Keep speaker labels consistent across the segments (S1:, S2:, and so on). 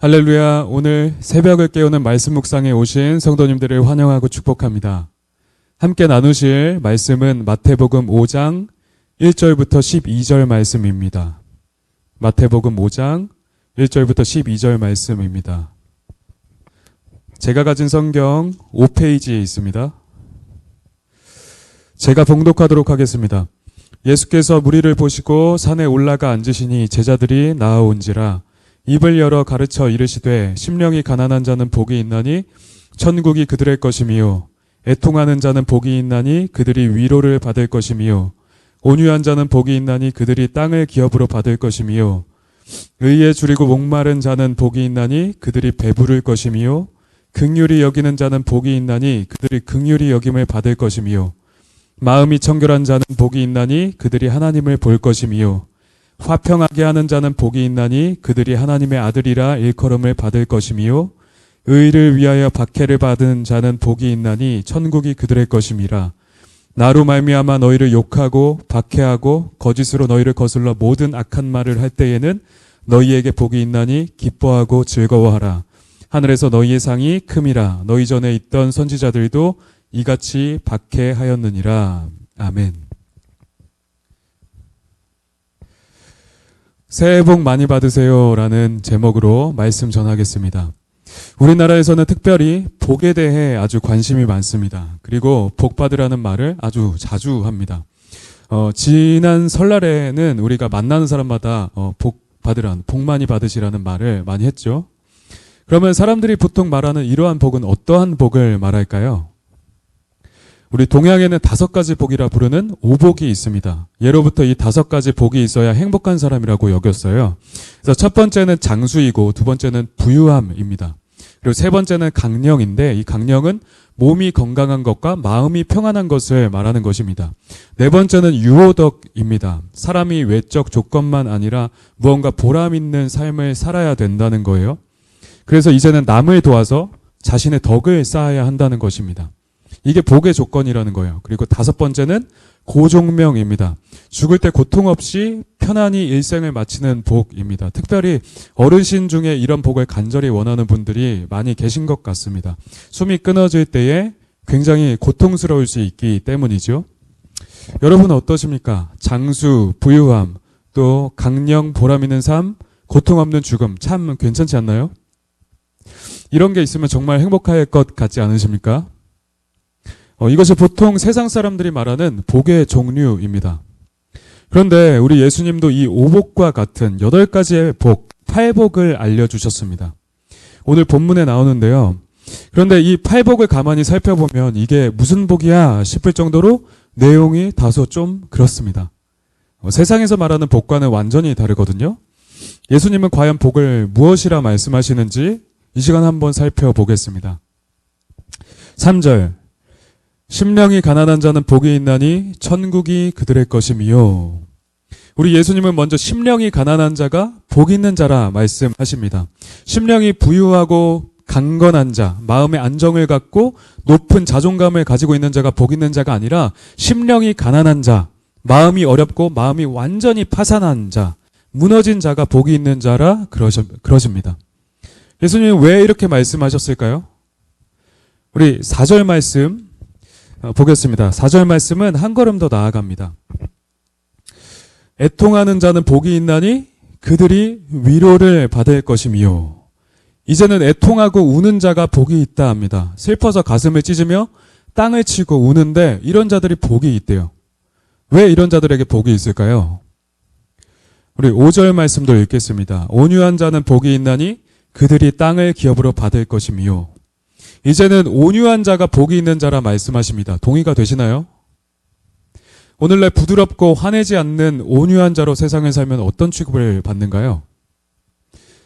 S1: 할렐루야. 오늘 새벽을 깨우는 말씀 묵상에 오신 성도님들을 환영하고 축복합니다. 함께 나누실 말씀은 마태복음 5장 1절부터 12절 말씀입니다. 마태복음 5장 1절부터 12절 말씀입니다. 제가 가진 성경 5페이지에 있습니다. 제가 봉독하도록 하겠습니다. 예수께서 무리를 보시고 산에 올라가 앉으시니 제자들이 나아온지라 입을 열어 가르쳐 이르시되 심령이 가난한 자는 복이 있나니 천국이 그들의 것이미요 애통하는 자는 복이 있나니 그들이 위로를 받을 것이미요 온유한 자는 복이 있나니 그들이 땅을 기업으로 받을 것이미요 의에 줄이고 목마른 자는 복이 있나니 그들이 배부를 것이미요 긍휼히 여기는 자는 복이 있나니 그들이 긍휼히 여김을 받을 것이미요 마음이 청결한 자는 복이 있나니 그들이 하나님을 볼 것이미요 화평하게 하는 자는 복이 있나니 그들이 하나님의 아들이라 일컬음을 받을 것이미요 의를 위하여 박해를 받은 자는 복이 있나니 천국이 그들의 것임이라. 나로 말미암아 너희를 욕하고 박해하고 거짓으로 너희를 거슬러 모든 악한 말을 할 때에는 너희에게 복이 있나니 기뻐하고 즐거워하라. 하늘에서 너희의 상이 큼이라. 너희 전에 있던 선지자들도 이같이 박해하였느니라. 아멘. 새해 복 많이 받으세요 라는 제목으로 말씀 전하겠습니다. 우리나라에서는 특별히 복에 대해 아주 관심이 많습니다. 그리고 복 받으라는 말을 아주 자주 합니다. 지난 설날에는 우리가 만나는 사람마다 복 받으라는, 복 많이 받으시라는 말을 많이 했죠. 그러면 사람들이 보통 말하는 이러한 복은 어떠한 복을 말할까요? 우리 동양에는 5가지 복이라 부르는 오복이 있습니다. 예로부터 이 5가지 복이 있어야 행복한 사람이라고 여겼어요. 그래서 첫 번째는 장수이고 두 번째는 부유함입니다. 그리고 세 번째는 강령인데 이 강령은 몸이 건강한 것과 마음이 평안한 것을 말하는 것입니다. 네 번째는 유호덕입니다. 사람이 외적 조건만 아니라 무언가 보람 있는 삶을 살아야 된다는 거예요. 그래서 이제는 남을 도와서 자신의 덕을 쌓아야 한다는 것입니다. 이게 복의 조건이라는 거예요. 그리고 5번째는 고종명입니다. 죽을 때 고통 없이 편안히 일생을 마치는 복입니다. 특별히 어르신 중에 이런 복을 간절히 원하는 분들이 많이 계신 것 같습니다. 숨이 끊어질 때에 굉장히 고통스러울 수 있기 때문이죠. 여러분은 어떠십니까? 장수, 부유함, 또 강령, 보람 있는 삶, 고통 없는 죽음 참 괜찮지 않나요? 이런 게 있으면 정말 행복할 것 같지 않으십니까? 이것이 보통 세상 사람들이 말하는 복의 종류입니다. 그런데 우리 예수님도 이 오복과 같은 8가지의 복, 8복을 알려주셨습니다. 오늘 본문에 나오는데요. 그런데 이 8복을 가만히 살펴보면 이게 무슨 복이야 싶을 정도로 내용이 다소 좀 그렇습니다. 세상에서 말하는 복과는 완전히 다르거든요. 예수님은 과연 복을 무엇이라 말씀하시는지 이 시간 한번 살펴보겠습니다. 3절 심령이 가난한 자는 복이 있나니 천국이 그들의 것이미요. 우리 예수님은 먼저 심령이 가난한 자가 복 있는 자라 말씀하십니다. 심령이 부유하고 강건한 자, 마음의 안정을 갖고 높은 자존감을 가지고 있는 자가 복 있는 자가 아니라 심령이 가난한 자, 마음이 어렵고 마음이 완전히 파산한 자, 무너진 자가 복이 있는 자라 그러십니다. 예수님은 왜 이렇게 말씀하셨을까요? 우리 4절 말씀 보겠습니다. 4절 말씀은 한 걸음 더 나아갑니다. 애통하는 자는 복이 있나니 그들이 위로를 받을 것이미요. 이제는 애통하고 우는 자가 복이 있다 합니다. 슬퍼서 가슴을 찢으며 땅을 치고 우는데 이런 자들이 복이 있대요. 왜 이런 자들에게 복이 있을까요? 우리 5절 말씀도 읽겠습니다. 온유한 자는 복이 있나니 그들이 땅을 기업으로 받을 것이미요. 이제는 온유한 자가 복이 있는 자라 말씀하십니다. 동의가 되시나요? 오늘날 부드럽고 화내지 않는 온유한 자로 세상을 살면 어떤 취급을 받는가요?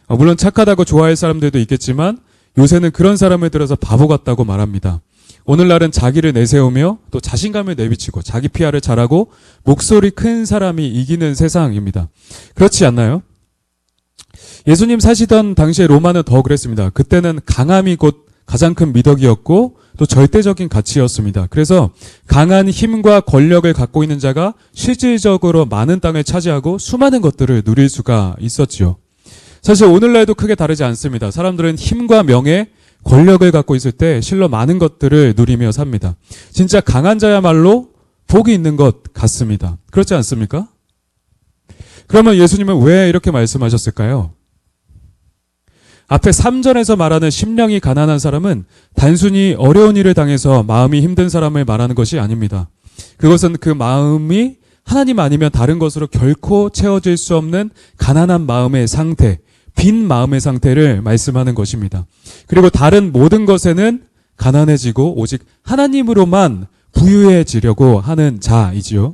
S1: 물론 착하다고 좋아할 사람들도 있겠지만 요새는 그런 사람을 들어서 바보 같다고 말합니다. 오늘날은 자기를 내세우며 또 자신감을 내비치고 자기 PR을 잘하고 목소리 큰 사람이 이기는 세상입니다. 그렇지 않나요? 예수님 사시던 당시에 로마는 더 그랬습니다. 그때는 강함이 곧 가장 큰 미덕이었고 또 절대적인 가치였습니다. 그래서 강한 힘과 권력을 갖고 있는 자가 실질적으로 많은 땅을 차지하고 수많은 것들을 누릴 수가 있었지요. 사실 오늘날도 크게 다르지 않습니다. 사람들은 힘과 명예, 권력을 갖고 있을 때 실로 많은 것들을 누리며 삽니다. 진짜 강한 자야말로 복이 있는 것 같습니다. 그렇지 않습니까? 그러면 예수님은 왜 이렇게 말씀하셨을까요? 앞에 3절에서 말하는 심령이 가난한 사람은 단순히 어려운 일을 당해서 마음이 힘든 사람을 말하는 것이 아닙니다. 그것은 그 마음이 하나님 아니면 다른 것으로 결코 채워질 수 없는 가난한 마음의 상태, 빈 마음의 상태를 말씀하는 것입니다. 그리고 다른 모든 것에는 가난해지고 오직 하나님으로만 부유해지려고 하는 자이지요.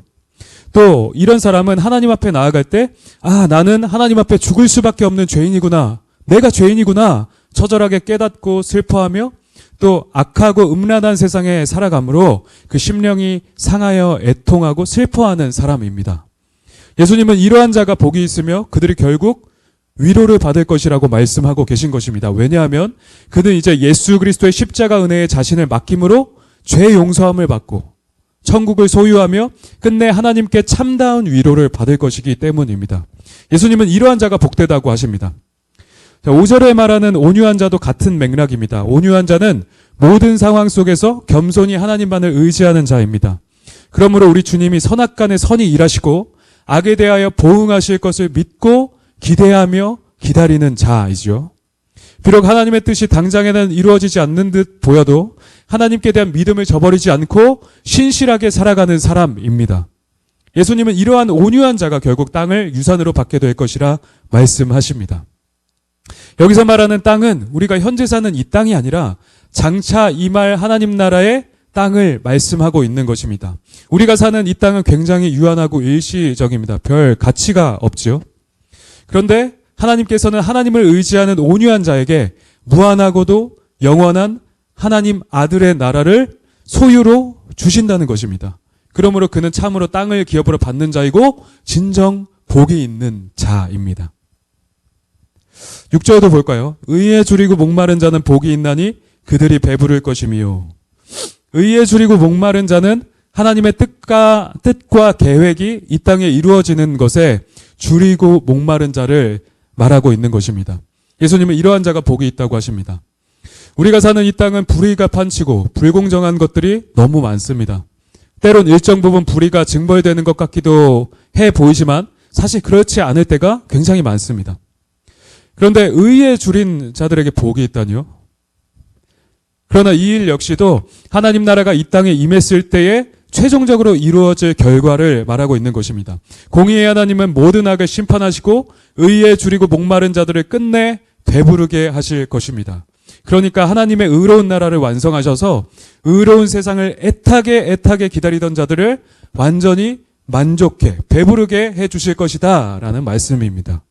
S1: 또 이런 사람은 하나님 앞에 나아갈 때 나는 하나님 앞에 죽을 수밖에 없는 죄인이구나. 내가 죄인이구나. 처절하게 깨닫고 슬퍼하며 또 악하고 음란한 세상에 살아가므로 그 심령이 상하여 애통하고 슬퍼하는 사람입니다. 예수님은 이러한 자가 복이 있으며 그들이 결국 위로를 받을 것이라고 말씀하고 계신 것입니다. 왜냐하면 그는 이제 예수 그리스도의 십자가 은혜에 자신을 맡김으로 죄 용서함을 받고 천국을 소유하며 끝내 하나님께 참다운 위로를 받을 것이기 때문입니다. 예수님은 이러한 자가 복되다고 하십니다. 5절에 말하는 온유한 자도 같은 맥락입니다. 온유한 자는 모든 상황 속에서 겸손히 하나님만을 의지하는 자입니다. 그러므로 우리 주님이 선악간에 선히 일하시고 악에 대하여 보응하실 것을 믿고 기대하며 기다리는 자이지요. 비록 하나님의 뜻이 당장에는 이루어지지 않는 듯 보여도 하나님께 대한 믿음을 저버리지 않고 신실하게 살아가는 사람입니다. 예수님은 이러한 온유한 자가 결국 땅을 유산으로 받게 될 것이라 말씀하십니다. 여기서 말하는 땅은 우리가 현재 사는 이 땅이 아니라 장차 임할 하나님 나라의 땅을 말씀하고 있는 것입니다. 우리가 사는 이 땅은 굉장히 유한하고 일시적입니다. 별 가치가 없지요. 그런데 하나님께서는 하나님을 의지하는 온유한 자에게 무한하고도 영원한 하나님 아들의 나라를 소유로 주신다는 것입니다. 그러므로 그는 참으로 땅을 기업으로 받는 자이고 진정 복이 있는 자입니다. 6절도 볼까요? 의에 줄이고 목마른 자는 복이 있나니 그들이 배부를 것이미요. 의에 줄이고 목마른 자는 하나님의 뜻과 계획이 이 땅에 이루어지는 것에 줄이고 목마른 자를 말하고 있는 것입니다. 예수님은 이러한 자가 복이 있다고 하십니다. 우리가 사는 이 땅은 불의가 판치고 불공정한 것들이 너무 많습니다. 때론 일정 부분 불의가 증벌되는 것 같기도 해 보이지만 사실 그렇지 않을 때가 굉장히 많습니다. 그런데 의에 줄인 자들에게 복이 있다니요? 그러나 이 일 역시도 하나님 나라가 이 땅에 임했을 때에 최종적으로 이루어질 결과를 말하고 있는 것입니다. 공의의 하나님은 모든 악을 심판하시고 의에 줄이고 목마른 자들을 끝내 배부르게 하실 것입니다. 그러니까 하나님의 의로운 나라를 완성하셔서 의로운 세상을 애타게 기다리던 자들을 완전히 만족해 배부르게 해주실 것이다 라는 말씀입니다.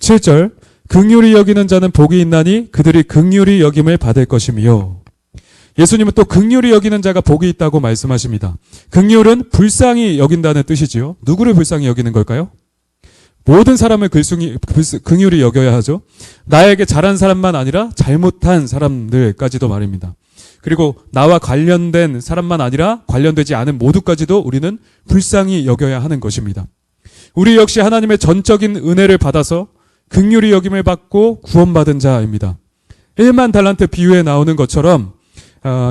S1: 7절 긍휼히 여기는 자는 복이 있나니 그들이 긍휼히 여김을 받을 것이며 예수님은 또 긍휼히 여기는 자가 복이 있다고 말씀하십니다. 긍휼은 불쌍히 여긴다는 뜻이지요. 누구를 불쌍히 여기는 걸까요? 모든 사람을 긍휼히 여겨야 하죠. 나에게 잘한 사람만 아니라 잘못한 사람들까지도 말입니다. 그리고 나와 관련된 사람만 아니라 관련되지 않은 모두까지도 우리는 불쌍히 여겨야 하는 것입니다. 우리 역시 하나님의 전적인 은혜를 받아서 긍휼히 여김을 받고 구원받은 자입니다. 1만 달란트 비유에 나오는 것처럼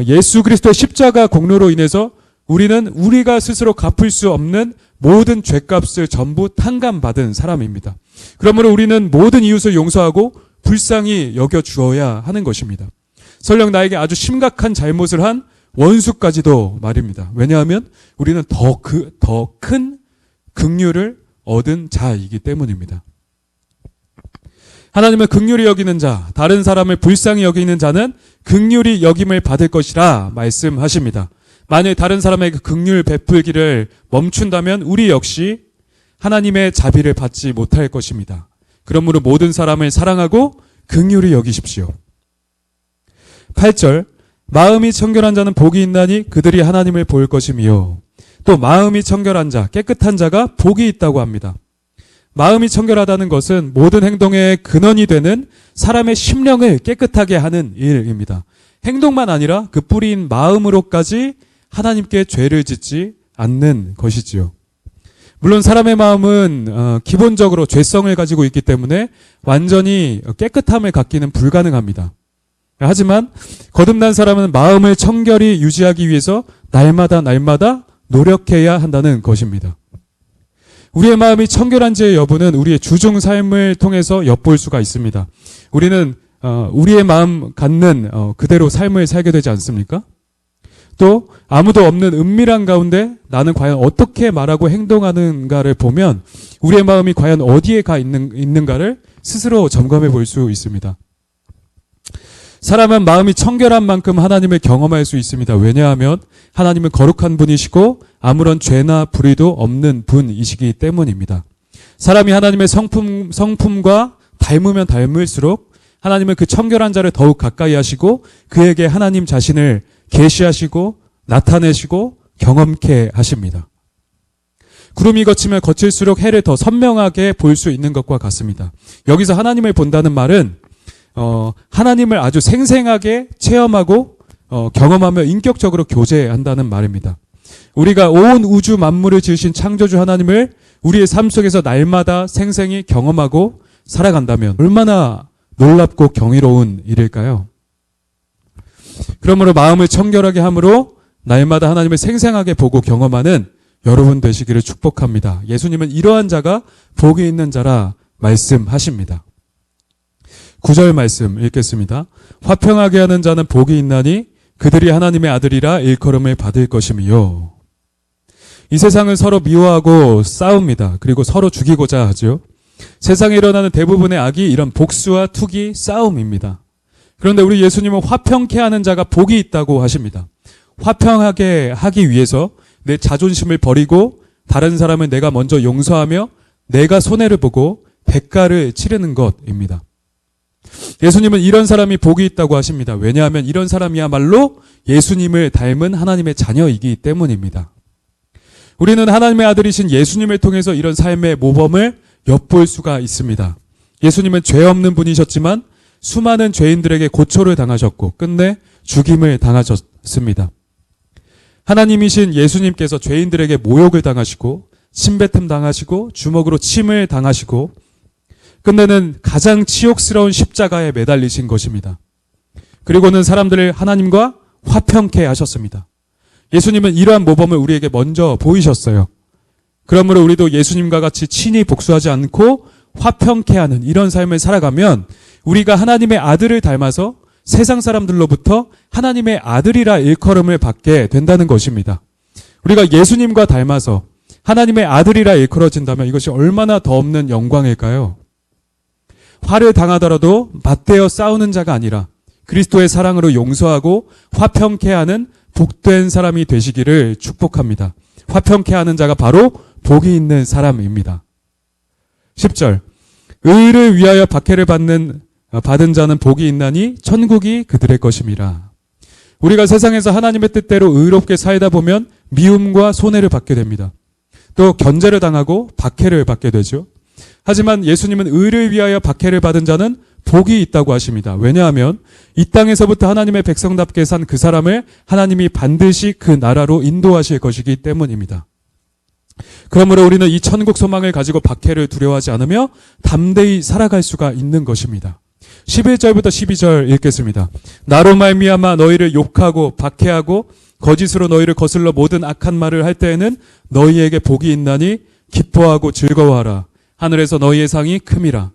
S1: 예수 그리스도의 십자가 공로로 인해서 우리는 우리가 스스로 갚을 수 없는 모든 죄값을 전부 탕감받은 사람입니다. 그러므로 우리는 모든 이웃을 용서하고 불쌍히 여겨주어야 하는 것입니다. 설령 나에게 아주 심각한 잘못을 한 원수까지도 말입니다. 왜냐하면 우리는 더 큰 긍휼을 얻은 자이기 때문입니다. 하나님은 긍휼히 여기는 자, 다른 사람을 불쌍히 여기는 자는 긍휼히 여김을 받을 것이라 말씀하십니다. 만일 다른 사람에게 긍휼 베풀기를 멈춘다면 우리 역시 하나님의 자비를 받지 못할 것입니다. 그러므로 모든 사람을 사랑하고 긍휼히 여기십시오. 8절 마음이 청결한 자는 복이 있나니 그들이 하나님을 볼 것이며 또 마음이 청결한 자, 깨끗한 자가 복이 있다고 합니다. 마음이 청결하다는 것은 모든 행동의 근원이 되는 사람의 심령을 깨끗하게 하는 일입니다. 행동만 아니라 그 뿌리인 마음으로까지 하나님께 죄를 짓지 않는 것이지요. 물론 사람의 마음은 기본적으로 죄성을 가지고 있기 때문에 완전히 깨끗함을 갖기는 불가능합니다. 하지만 거듭난 사람은 마음을 청결히 유지하기 위해서 날마다 노력해야 한다는 것입니다. 우리의 마음이 청결한지의 여부는 우리의 주중 삶을 통해서 엿볼 수가 있습니다. 우리는 우리의 마음 갖는 그대로 삶을 살게 되지 않습니까? 또 아무도 없는 은밀한 가운데 나는 과연 어떻게 말하고 행동하는가를 보면 우리의 마음이 과연 어디에 가 있는가를 스스로 점검해 볼 수 있습니다. 사람은 마음이 청결한 만큼 하나님을 경험할 수 있습니다. 왜냐하면 하나님은 거룩한 분이시고 아무런 죄나 불의도 없는 분이시기 때문입니다. 사람이 하나님의 성품과 닮으면 닮을수록 하나님은 그 청결한 자를 더욱 가까이 하시고 그에게 하나님 자신을 계시하시고 나타내시고 경험케 하십니다. 구름이 거치면 거칠수록 해를 더 선명하게 볼 수 있는 것과 같습니다. 여기서 하나님을 본다는 말은 하나님을 아주 생생하게 체험하고 경험하며 인격적으로 교제한다는 말입니다. 우리가 온 우주 만물을 지으신 창조주 하나님을 우리의 삶 속에서 날마다 생생히 경험하고 살아간다면 얼마나 놀랍고 경이로운 일일까요? 그러므로 마음을 청결하게 함으로 날마다 하나님을 생생하게 보고 경험하는 여러분 되시기를 축복합니다. 예수님은 이러한 자가 복이 있는 자라 말씀하십니다. 9절 말씀 읽겠습니다. 화평하게 하는 자는 복이 있나니 그들이 하나님의 아들이라 일컬음을 받을 것이며. 이 세상은 서로 미워하고 싸웁니다. 그리고 서로 죽이고자 하죠. 세상에 일어나는 대부분의 악이 이런 복수와 투기, 싸움입니다. 그런데 우리 예수님은 화평케 하는 자가 복이 있다고 하십니다. 화평하게 하기 위해서 내 자존심을 버리고 다른 사람을 내가 먼저 용서하며 내가 손해를 보고 대가를 치르는 것입니다. 예수님은 이런 사람이 복이 있다고 하십니다. 왜냐하면 이런 사람이야말로 예수님을 닮은 하나님의 자녀이기 때문입니다. 우리는 하나님의 아들이신 예수님을 통해서 이런 삶의 모범을 엿볼 수가 있습니다. 예수님은 죄 없는 분이셨지만 수많은 죄인들에게 고초를 당하셨고 끝내 죽임을 당하셨습니다. 하나님이신 예수님께서 죄인들에게 모욕을 당하시고 침뱉음 당하시고 주먹으로 침을 당하시고 끝내는 가장 치욕스러운 십자가에 매달리신 것입니다. 그리고는 사람들을 하나님과 화평케 하셨습니다. 예수님은 이러한 모범을 우리에게 먼저 보이셨어요. 그러므로 우리도 예수님과 같이 친히 복수하지 않고 화평케 하는 이런 삶을 살아가면 우리가 하나님의 아들을 닮아서 세상 사람들로부터 하나님의 아들이라 일컬음을 받게 된다는 것입니다. 우리가 예수님과 닮아서 하나님의 아들이라 일컬어진다면 이것이 얼마나 더 없는 영광일까요? 화를 당하더라도 맞대어 싸우는 자가 아니라 그리스도의 사랑으로 용서하고 화평케 하는 복된 사람이 되시기를 축복합니다. 화평케 하는 자가 바로 복이 있는 사람입니다. 10절 의를 위하여 박해를 받은 자는 복이 있나니 천국이 그들의 것임이라. 우리가 세상에서 하나님의 뜻대로 의롭게 살다 보면 미움과 손해를 받게 됩니다. 또 견제를 당하고 박해를 받게 되죠. 하지만 예수님은 의를 위하여 박해를 받은 자는 복이 있다고 하십니다. 왜냐하면 이 땅에서부터 하나님의 백성답게 산 그 사람을 하나님이 반드시 그 나라로 인도하실 것이기 때문입니다. 그러므로 우리는 이 천국 소망을 가지고 박해를 두려워하지 않으며 담대히 살아갈 수가 있는 것입니다. 11절부터 12절 읽겠습니다. 나로 말미암아 너희를 욕하고 박해하고 거짓으로 너희를 거슬러 모든 악한 말을 할 때에는 너희에게 복이 있나니 기뻐하고 즐거워하라. 하늘에서 너희의 상이 큼이라.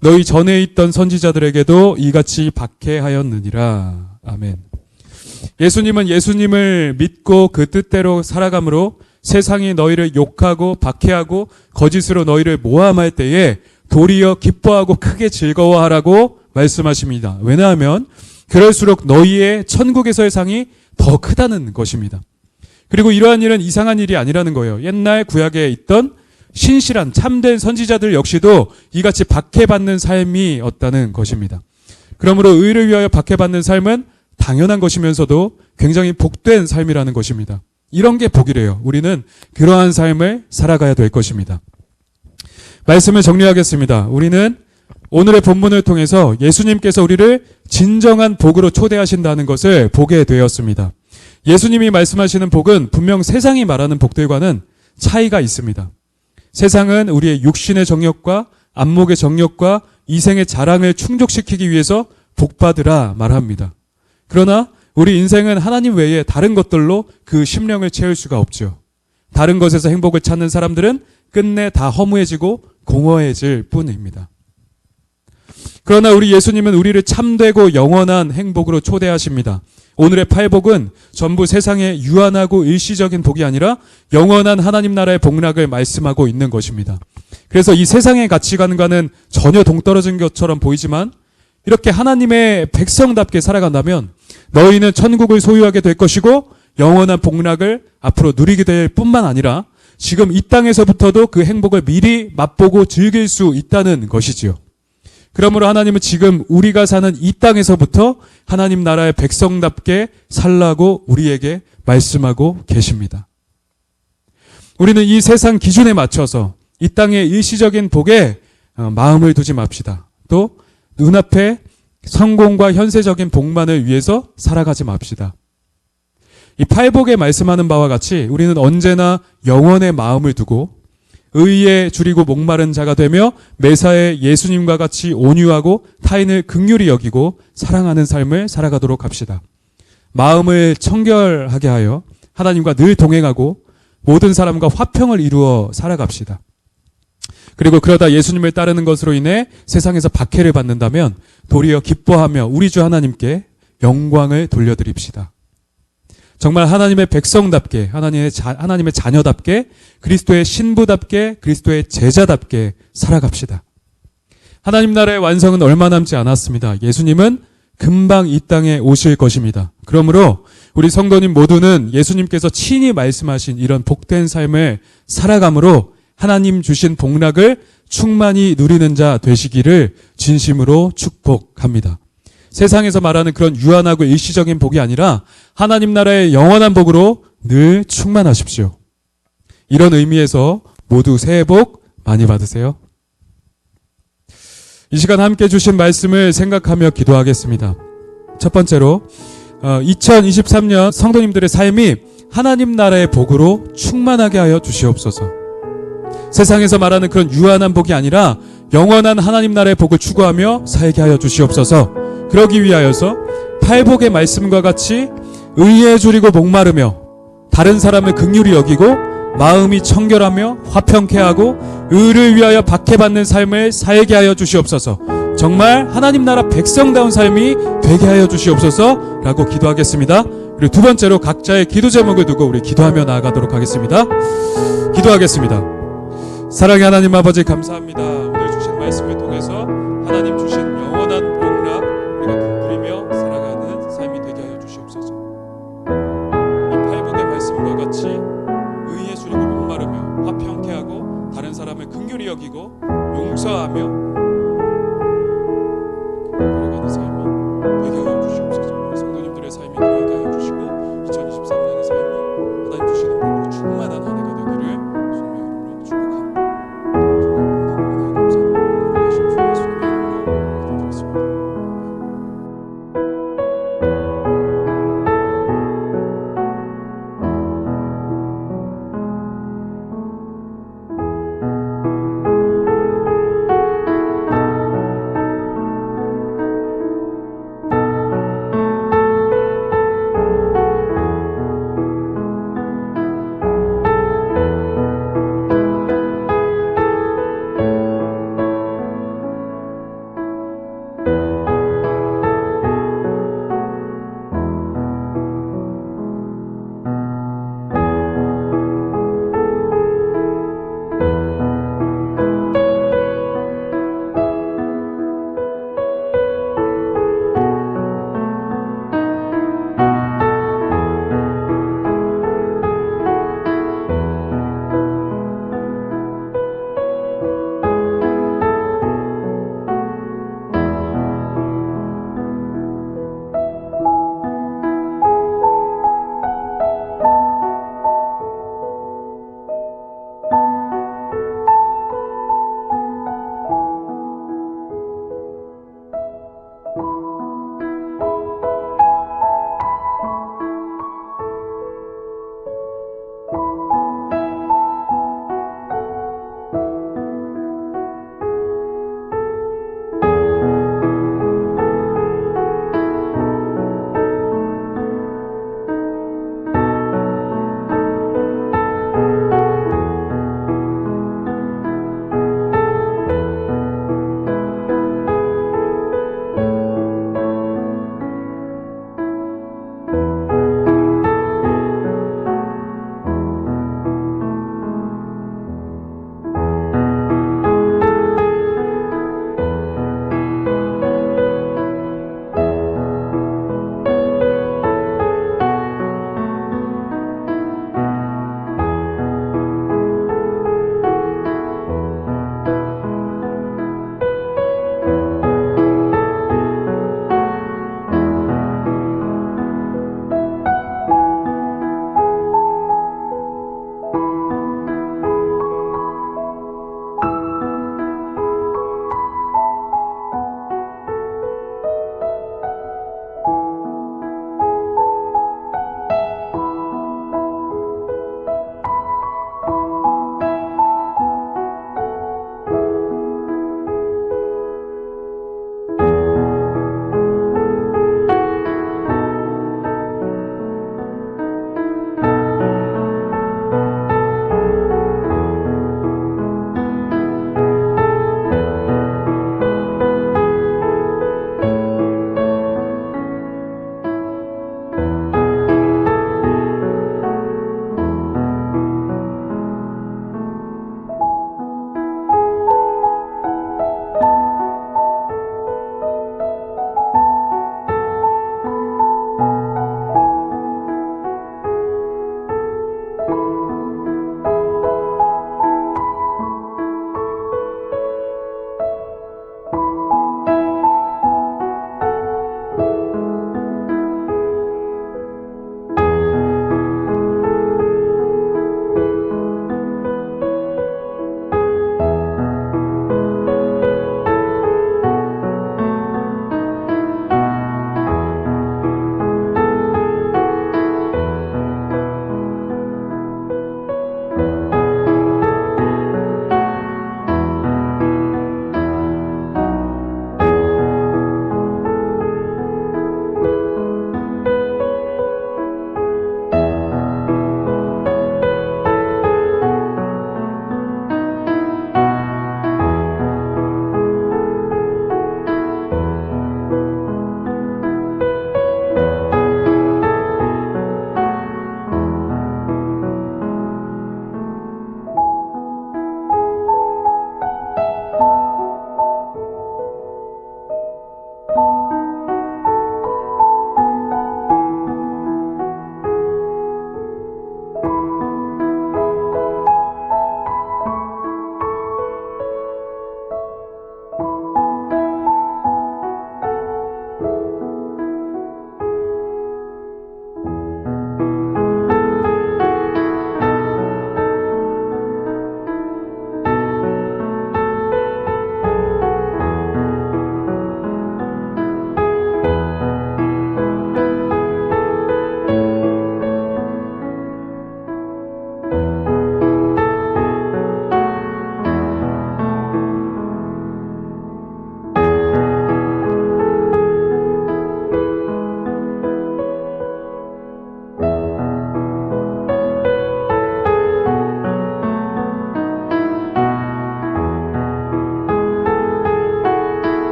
S1: 너희 전에 있던 선지자들에게도 이같이 박해하였느니라. 아멘. 예수님은 예수님을 믿고 그 뜻대로 살아감으로 세상이 너희를 욕하고 박해하고 거짓으로 너희를 모함할 때에 도리어 기뻐하고 크게 즐거워하라고 말씀하십니다. 왜냐하면 그럴수록 너희의 천국에서의 상이 더 크다는 것입니다. 그리고 이러한 일은 이상한 일이 아니라는 거예요. 옛날 구약에 있던 신실한 참된 선지자들 역시도 이같이 박해받는 삶이었다는 것입니다. 그러므로 의를 위하여 박해받는 삶은 당연한 것이면서도 굉장히 복된 삶이라는 것입니다. 이런 게 복이래요. 우리는 그러한 삶을 살아가야 될 것입니다. 말씀을 정리하겠습니다. 우리는 오늘의 본문을 통해서 예수님께서 우리를 진정한 복으로 초대하신다는 것을 보게 되었습니다. 예수님이 말씀하시는 복은 분명 세상이 말하는 복들과는 차이가 있습니다. 세상은 우리의 육신의 정욕과 안목의 정욕과 이생의 자랑을 충족시키기 위해서 복받으라 말합니다. 그러나 우리 인생은 하나님 외에 다른 것들로 그 심령을 채울 수가 없죠. 다른 것에서 행복을 찾는 사람들은 끝내 다 허무해지고 공허해질 뿐입니다. 그러나 우리 예수님은 우리를 참되고 영원한 행복으로 초대하십니다. 오늘의 팔복은 전부 세상의 유한하고 일시적인 복이 아니라 영원한 하나님 나라의 복락을 말씀하고 있는 것입니다. 그래서 이 세상의 가치관과는 전혀 동떨어진 것처럼 보이지만 이렇게 하나님의 백성답게 살아간다면 너희는 천국을 소유하게 될 것이고 영원한 복락을 앞으로 누리게 될 뿐만 아니라 지금 이 땅에서부터도 그 행복을 미리 맛보고 즐길 수 있다는 것이지요. 그러므로 하나님은 지금 우리가 사는 이 땅에서부터 하나님 나라의 백성답게 살라고 우리에게 말씀하고 계십니다. 우리는 이 세상 기준에 맞춰서 이 땅의 일시적인 복에 마음을 두지 맙시다. 또 눈앞에 성공과 현세적인 복만을 위해서 살아가지 맙시다. 이 팔복에 말씀하는 바와 같이 우리는 언제나 영원의 마음을 두고 의에 줄이고 목마른 자가 되며 매사에 예수님과 같이 온유하고 타인을 긍휼히 여기고 사랑하는 삶을 살아가도록 합시다. 마음을 청결하게 하여 하나님과 늘 동행하고 모든 사람과 화평을 이루어 살아갑시다. 그리고 그러다 예수님을 따르는 것으로 인해 세상에서 박해를 받는다면 도리어 기뻐하며 우리 주 하나님께 영광을 돌려드립시다. 정말 하나님의 백성답게, 하나님의 자녀답게, 그리스도의 신부답게, 그리스도의 제자답게 살아갑시다. 하나님 나라의 완성은 얼마 남지 않았습니다. 예수님은 금방 이 땅에 오실 것입니다. 그러므로 우리 성도님 모두는 예수님께서 친히 말씀하신 이런 복된 삶을 살아감으로 하나님 주신 복락을 충만히 누리는 자 되시기를 진심으로 축복합니다. 세상에서 말하는 그런 유한하고 일시적인 복이 아니라 하나님 나라의 영원한 복으로 늘 충만하십시오. 이런 의미에서 모두 새해 복 많이 받으세요. 이 시간 함께 주신 말씀을 생각하며 기도하겠습니다. 첫 번째로 2023년 성도님들의 삶이 하나님 나라의 복으로 충만하게 하여 주시옵소서. 세상에서 말하는 그런 유한한 복이 아니라 영원한 하나님 나라의 복을 추구하며 살게 하여 주시옵소서. 그러기 위하여서 팔복의 말씀과 같이 의에 줄이고 목마르며 다른 사람을 긍휼히 여기고 마음이 청결하며 화평케 하고 의를 위하여 박해받는 삶을 살게 하여 주시옵소서. 정말 하나님 나라 백성다운 삶이 되게 하여 주시옵소서 라고 기도하겠습니다. 그리고 두 번째로 각자의 기도 제목을 두고 우리 기도하며 나아가도록 하겠습니다. 기도하겠습니다. 사랑의 하나님 아버지 감사합니다.